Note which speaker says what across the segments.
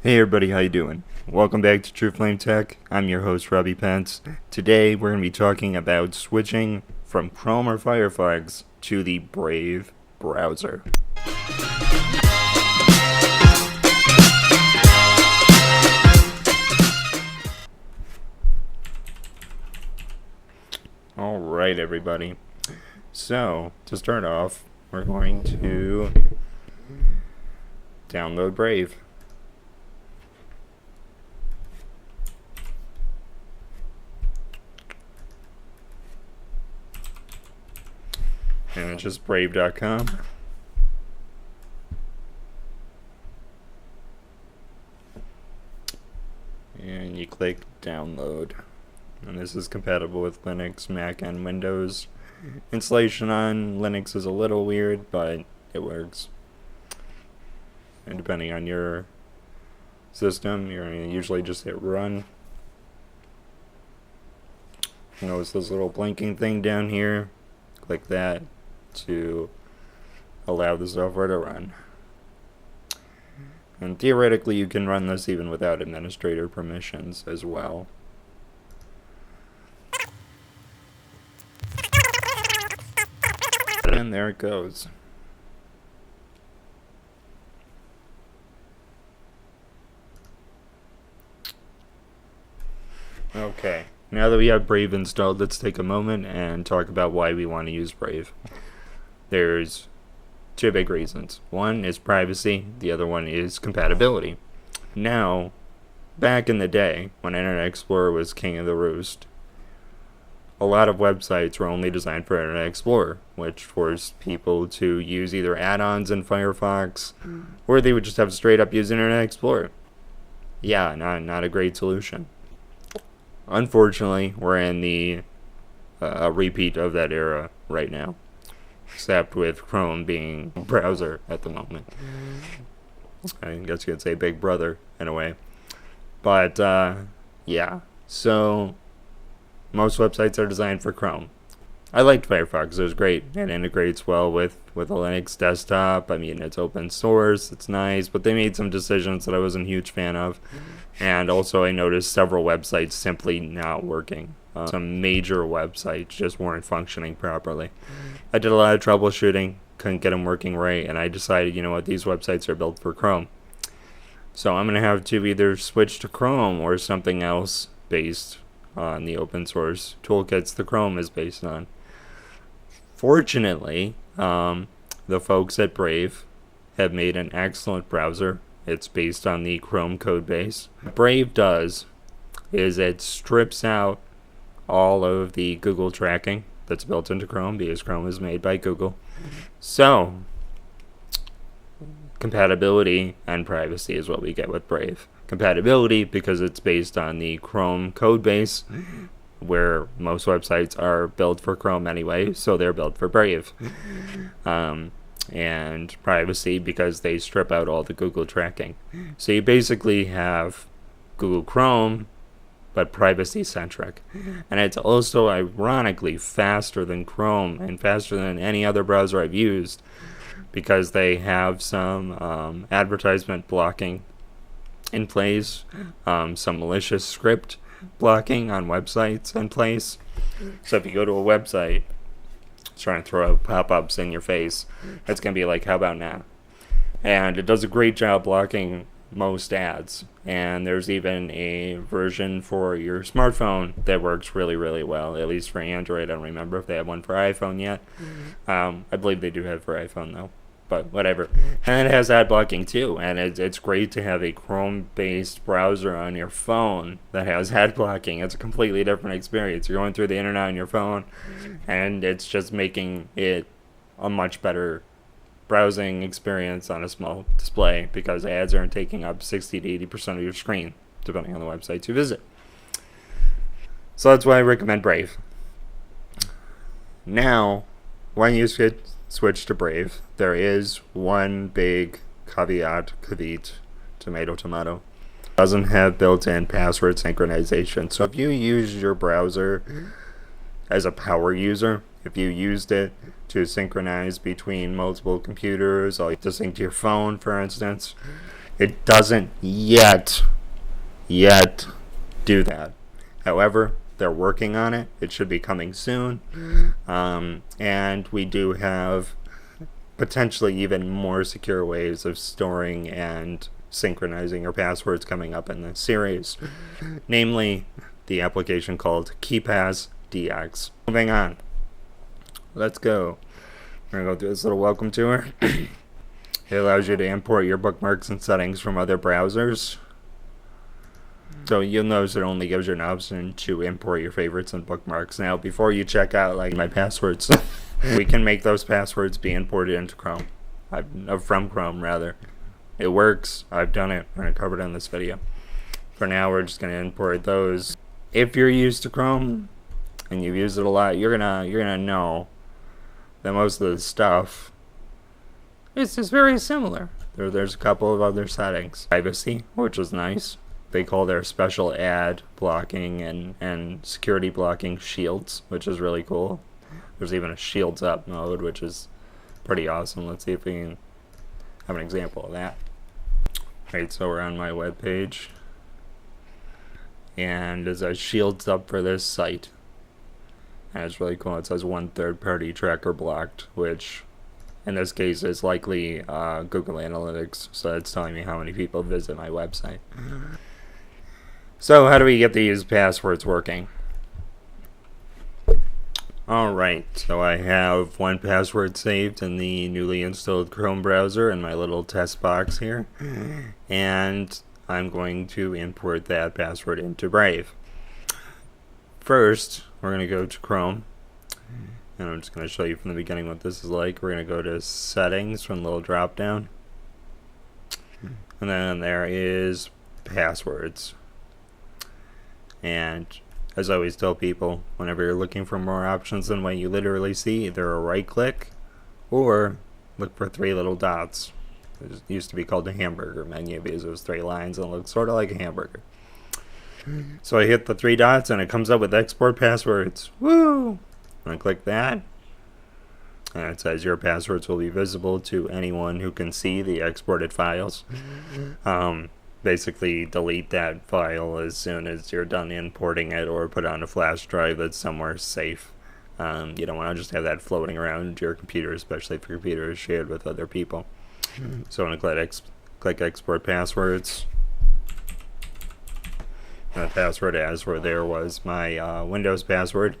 Speaker 1: Hey everybody, how you doing? Welcome back to True Flame Tech. I'm your host, Robbie Pence. Today we're going to be talking about switching from Chrome or Firefox to the Brave browser. Alright everybody, so to start off, we're going to download Brave. And it's just brave.com. And you click download. And this is compatible with Linux, Mac, and Windows. Installation on Linux is a little weird, but it works. And depending on your system, you're going to usually just hit run. Notice this little blinking thing down here. Click that to allow the software to run. And theoretically you can run this even without administrator permissions as well. And there it goes. Okay, now that we have Brave installed, let's take a moment and talk about why we want to use Brave. There's two big reasons. One is privacy, the other one is compatibility. Now, back in the day, when Internet Explorer was king of the roost, a lot of websites were only designed for Internet Explorer, which forced people to use either add-ons in Firefox, or they would just have to straight up use Internet Explorer. Yeah, not a great solution. Unfortunately, we're in the repeat of that era right now, except with Chrome being a browser at the moment. I guess you could say Big Brother in a way. But yeah, so most websites are designed for Chrome. I liked Firefox. It was great. It integrates well with a Linux desktop. I mean, it's open source. It's nice. But they made some decisions that I wasn't a huge fan of. And also I noticed several websites simply not working. Some major websites just weren't functioning properly. I did a lot of troubleshooting. Couldn't get them working right. And I decided, you know what, these websites are built for Chrome. So I'm going to have to either switch to Chrome or something else based on the open source toolkits the Chrome is based on. Fortunately, the folks at Brave have made an excellent browser. It's based on the Chrome code base. What Brave does is it strips out all of the Google tracking that's built into Chrome because Chrome is made by Google. So, compatibility and privacy is what we get with Brave. Compatibility because it's based on the Chrome code base, where most websites are built for Chrome anyway, so they're built for Brave. And privacy because they strip out all the Google tracking. So you basically have Google Chrome, but privacy centric. And it's also ironically faster than Chrome and faster than any other browser I've used because they have some advertisement blocking in place, some malicious script blocking on websites in place. So if you go to a website, it's trying to throw pop-ups in your face, it's going to be like, how about now? And it does a great job blocking most ads. And there's even a version for your smartphone that works really, really well, at least for Android. I don't remember if they have one for iPhone yet. I believe they do have for iPhone, though. But whatever. And it has ad blocking too, and it's great to have a Chrome-based browser on your phone that has ad blocking. It's a completely different experience. You're going through the internet on your phone, and it's just making it a much better browsing experience on a small display because ads aren't taking up 60 to 80% of your screen, depending on the websites you visit. So that's why I recommend Brave. Now, when you switch to Brave, there is one big caveat, tomato. It doesn't have built-in password synchronization. So if you use your browser as a power user, if you used it to synchronize between multiple computers, or to sync to your phone, for instance, It doesn't yet do that. However, they're working on it. It should be coming soon. And we do have potentially even more secure ways of storing and synchronizing your passwords coming up in this series. Namely, the application called KeePass DX. Moving on. Let's go. We're going to go through this little welcome tour. It allows you to import your bookmarks and settings from other browsers. So you'll notice it only gives you an option to import your favorites and bookmarks. Now, before you check out like my passwords, we can make those passwords be imported into Chrome. From Chrome, rather. It works. I've done it. We're going to cover it in this video. For now, we're just going to import those. If you're used to Chrome and you've used it a lot, you're gonna know that most of the stuff is just very similar. There's a couple of other settings. Privacy, which is nice. They call their special ad blocking and security blocking shields, which is really cool. There's even a shields up mode, which is pretty awesome. Let's see if we can have an example of that. Right, so we're on my web page, and it says shields up for this site, and it's really cool. It says one third-party tracker blocked, which in this case is likely Google Analytics, so it's telling me how many people visit my website. So how do we get these passwords working? Alright, so I have one password saved in the newly installed Chrome browser in my little test box here, and I'm going to import that password into Brave. First, we're going to go to Chrome, and I'm just going to show you from the beginning what this is like. We're going to go to Settings from the little drop down, and then there is Passwords. And as I always tell people, whenever you're looking for more options than what you literally see, either a right click or look for three little dots. It used to be called the hamburger menu because it was three lines and it looked sort of like a hamburger. So I hit the three dots and it comes up with export passwords. Woo! I click that, and it says your passwords will be visible to anyone who can see the exported files. Basically delete that file as soon as you're done importing it, or put it on a flash drive that's somewhere safe. You don't want to just have that floating around your computer, especially if your computer is shared with other people. So I'm going to click export passwords. And the password as for there was my Windows password.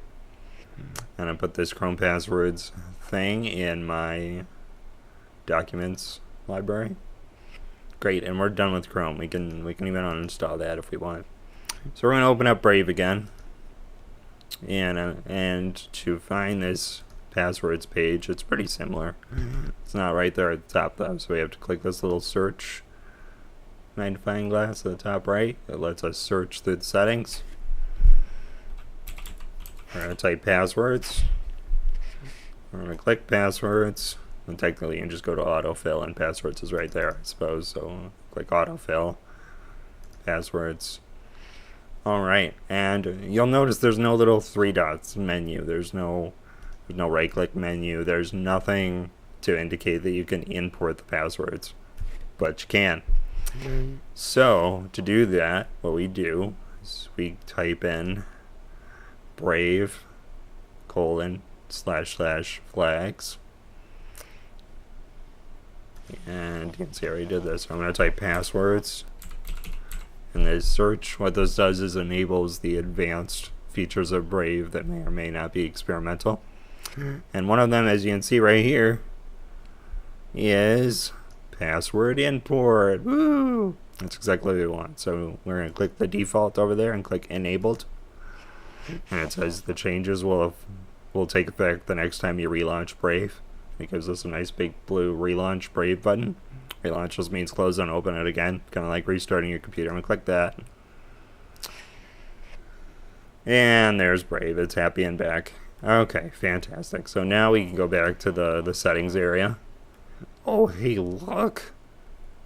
Speaker 1: And I put this Chrome passwords thing in my documents library. Great, and we're done with Chrome. We can even uninstall that if we want. So we're going to open up Brave again, and to find this passwords page, it's pretty similar. It's not right there at the top though, so we have to click this little search magnifying glass at the top right. It lets us search through the settings. We're going to type passwords. We're going to click passwords. And technically, you can just go to autofill, and passwords is right there, I suppose. So click autofill, passwords. Alright, and you'll notice there's no little three dots menu. There's no right click menu. There's nothing to indicate that you can import the passwords, but you can. So to do that, what we do is we type in Brave : //flags. And you can see I already did this. I'm going to type passwords. And this search, what this does is enables the advanced features of Brave that may or may not be experimental. And one of them, as you can see right here, is password import. Woo! That's exactly what we want. So we're going to click the default over there and click enabled. And it says the changes will take effect the next time you relaunch Brave. It gives us a nice big blue relaunch Brave button. Relaunch just means close and open it again, kind of like restarting your computer. I'm going to click that. And there's Brave. It's happy and back. Okay, fantastic. So now we can go back to the settings area. Oh, hey, look.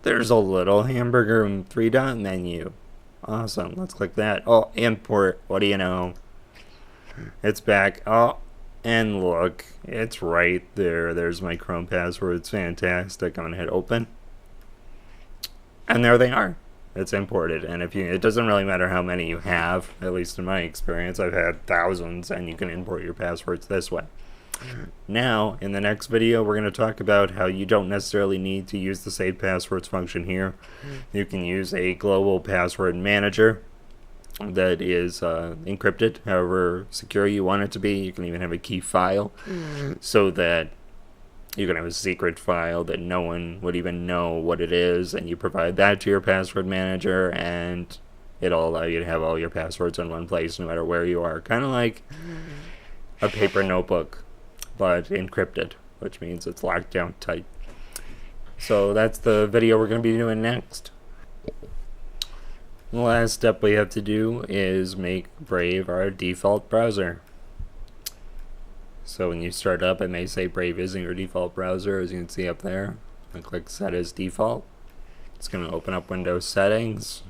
Speaker 1: There's a little hamburger and three dot menu. Awesome. Let's click that. Oh, import. What do you know? It's back. Oh. And look, it's right there. There's my Chrome password. It's fantastic. I'm going to hit open. And there they are. It's imported, and it doesn't really matter how many you have. At least in my experience, I've had thousands, and you can import your passwords this way. Now, in the next video, we're going to talk about how you don't necessarily need to use the save passwords function here. You can use a global password manager that is encrypted, however secure you want it to be. You can even have a key file so that you can have a secret file that no one would even know what it is, and you provide that to your password manager, and it'll allow you to have all your passwords in one place no matter where you are. Kind of like a paper notebook, but encrypted, which means it's locked down tight. So that's the video we're going to be doing next. The last step we have to do is make Brave our default browser. So when you start up, it may say Brave isn't your default browser, as you can see up there. I click Set as Default. It's going to open up Windows Settings,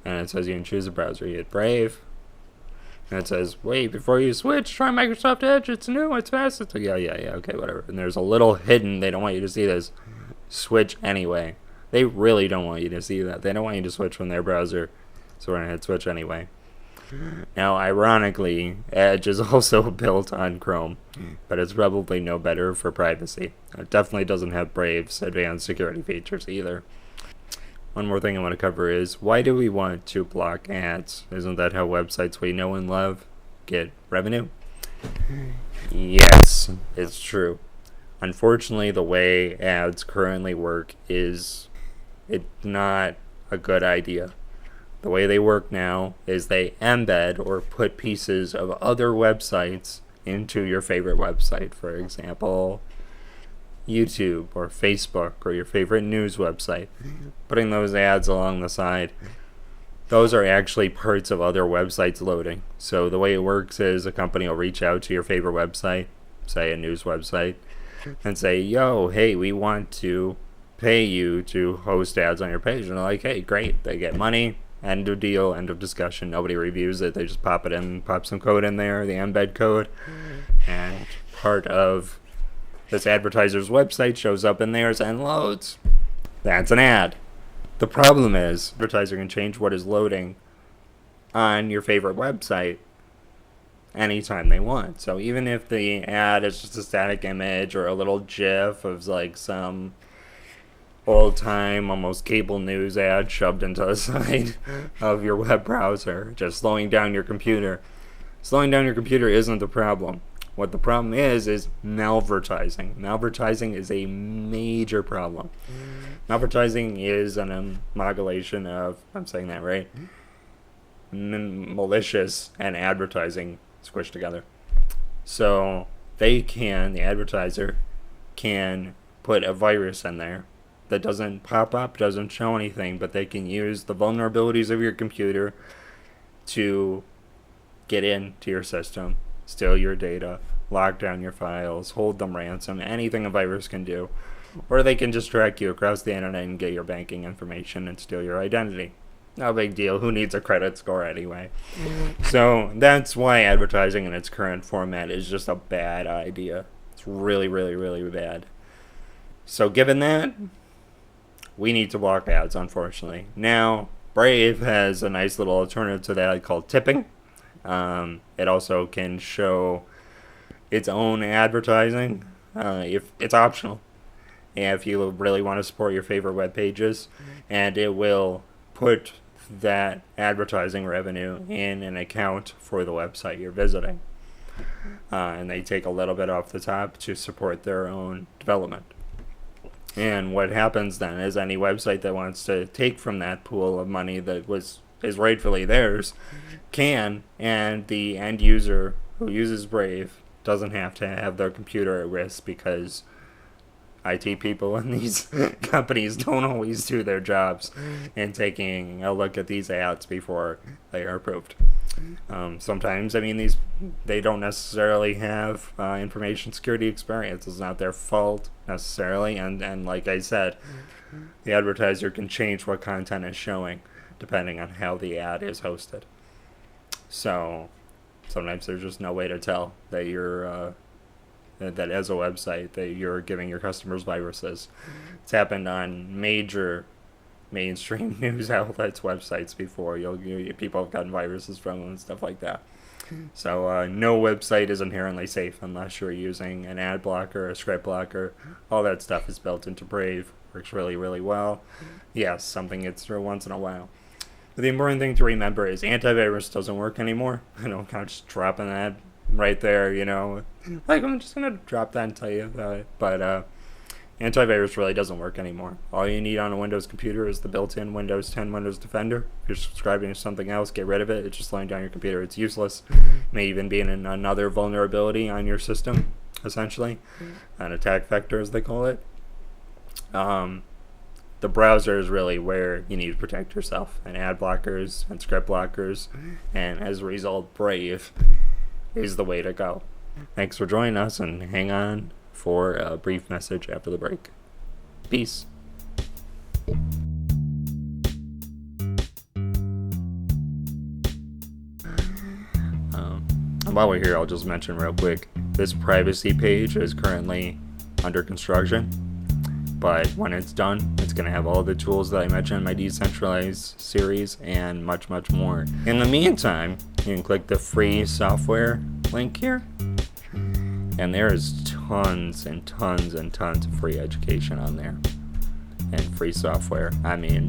Speaker 1: and it says you can choose a browser. You hit Brave, and it says, wait, before you switch, try Microsoft Edge. It's new, it's fast. It's like, yeah, okay, whatever. And there's a little hidden, they don't want you to see this, switch anyway. They really don't want you to see that. They don't want you to switch from their browser. So we're going to hit Switch anyway. Now, ironically, Edge is also built on Chrome, but it's probably no better for privacy. It definitely doesn't have Brave's advanced security features either. One more thing I want to cover is, why do we want to block ads? Isn't that how websites we know and love get revenue? Yes, it's true. Unfortunately, the way ads currently work is it's not a good idea. The way they work now is they embed or put pieces of other websites into your favorite website. For example, YouTube or Facebook or your favorite news website. Putting those ads along the side. Those are actually parts of other websites loading. So the way it works is a company will reach out to your favorite website, say a news website, and say, yo, hey, we want to pay you to host ads on your page. And they're like, hey, great. They get money. End of deal, end of discussion. Nobody reviews it. They just pop it in, pop some code in there, the embed code, and part of this advertiser's website shows up in theirs and loads. That's an ad. The problem is, advertiser can change what is loading on your favorite website anytime they want. So even if the ad is just a static image or a little GIF of like some old-time, almost cable news ad shoved into the side of your web browser, just slowing down your computer. Slowing down your computer isn't the problem. What the problem is malvertising. Malvertising is a major problem. Malvertising is an amalgamation of, I'm saying that right, malicious and advertising squished together. So the advertiser can put a virus in there that doesn't pop up, doesn't show anything, but they can use the vulnerabilities of your computer to get into your system, steal your data, lock down your files, hold them ransom, anything a virus can do. Or they can just track you across the internet and get your banking information and steal your identity. No big deal. Who needs a credit score anyway? So that's why advertising in its current format is just a bad idea. It's really, really, really bad. So given that, we need to block ads, unfortunately. Now, Brave has a nice little alternative to that called tipping. It also can show its own advertising if it's optional. If you really want to support your favorite web pages, and it will put that advertising revenue in an account for the website you're visiting. And they take a little bit off the top to support their own development. And what happens then is any website that wants to take from that pool of money that is rightfully theirs can, and the end user who uses Brave doesn't have to have their computer at risk, because IT people in these companies don't always do their jobs in taking a look at these ads before they are approved. Sometimes, they don't necessarily have information security experience. It's not their fault necessarily, and like I said, the advertiser can change what content is showing depending on how the ad is hosted. So sometimes there's just no way to tell that you're that as a website that you're giving your customers viruses. It's happened on major mainstream news outlets' websites before. People have gotten viruses from them and stuff like that. So no website is inherently safe unless you're using an ad blocker, a script blocker. All that stuff is built into Brave. Works really, really well. Yes, something gets through once in a while. But the important thing to remember is antivirus doesn't work anymore. Kind of just dropping that right there, Like, I'm just going to drop that and tell you about it. But antivirus really doesn't work anymore. All you need on a Windows computer is the built-in Windows 10 Windows Defender. If you're subscribing to something else, get rid of it. It's just slowing down your computer. It's useless. May even be in another vulnerability on your system, essentially. An attack vector, as they call it. The browser is really where you need to protect yourself, and ad blockers and script blockers, and as a result, Brave is the way to go. Thanks for joining us, and hang on for a brief message after the break. Peace. While we're here, I'll just mention real quick, this privacy page is currently under construction, but when it's done, it's going to have all the tools that I mentioned in my Decentralized series and much, much more. In the meantime, you can click the free software link here, and there is tons and tons and tons of free education on there and free software. I mean,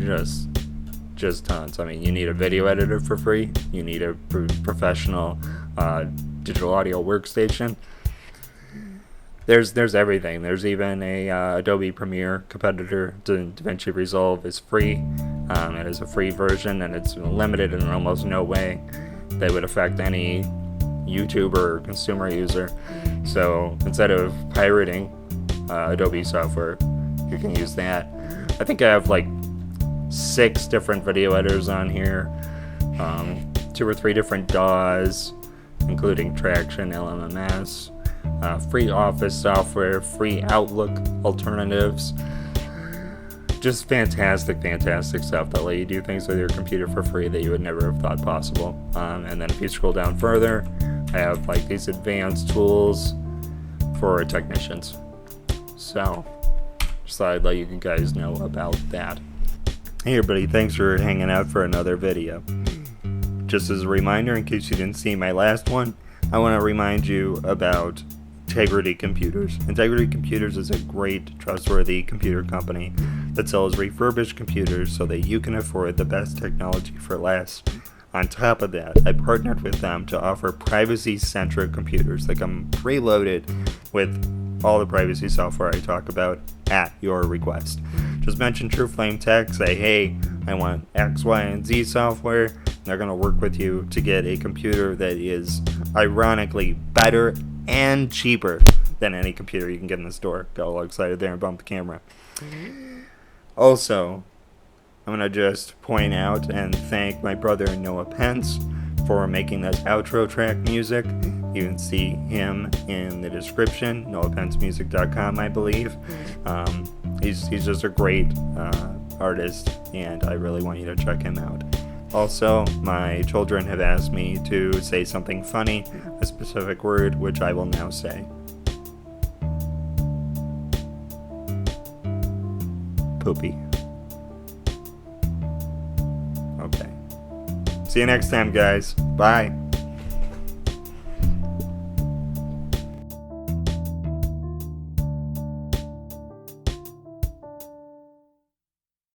Speaker 1: just tons. I mean, you need a video editor for free. You need a professional digital audio workstation. There's everything. There's even a Adobe Premiere competitor. DaVinci Resolve is free. It is a free version, and it's limited in almost no way that would affect any YouTuber or consumer user. So instead of pirating Adobe software, you can use that. I think I have like 6 different video editors on here, 2 or 3 different DAWs, including Traction, LMMS, free Office software, free Outlook alternatives. Just fantastic stuff that let you do things with your computer for free that you would never have thought possible. And then if you scroll down further, I have like these advanced tools for technicians. So just thought I'd let you guys know about that. Hey everybody, thanks for hanging out for another video. Just as a reminder, in case you didn't see my last one, I want to remind you about Integrity Computers. Integrity Computers is a great, trustworthy computer company that sells refurbished computers so that you can afford the best technology for less. On top of that, I partnered with them to offer privacy-centric computers that come preloaded with all the privacy software I talk about at your request. Just mention TrueFlame Tech, say, hey, I want X, Y, and Z software. They're going to work with you to get a computer that is ironically better and cheaper than any computer you can get in the store. Got all excited there and bumped the camera. Also, I'm going to just point out and thank my brother Noah Pence for making this outro track music. You can see him in the description, noahpencemusic.com, I believe. He's just a great artist, and I really want you to check him out. Also, my children have asked me to say something funny, a specific word, which I will now say. Poopy. Okay. See you next time, guys. Bye.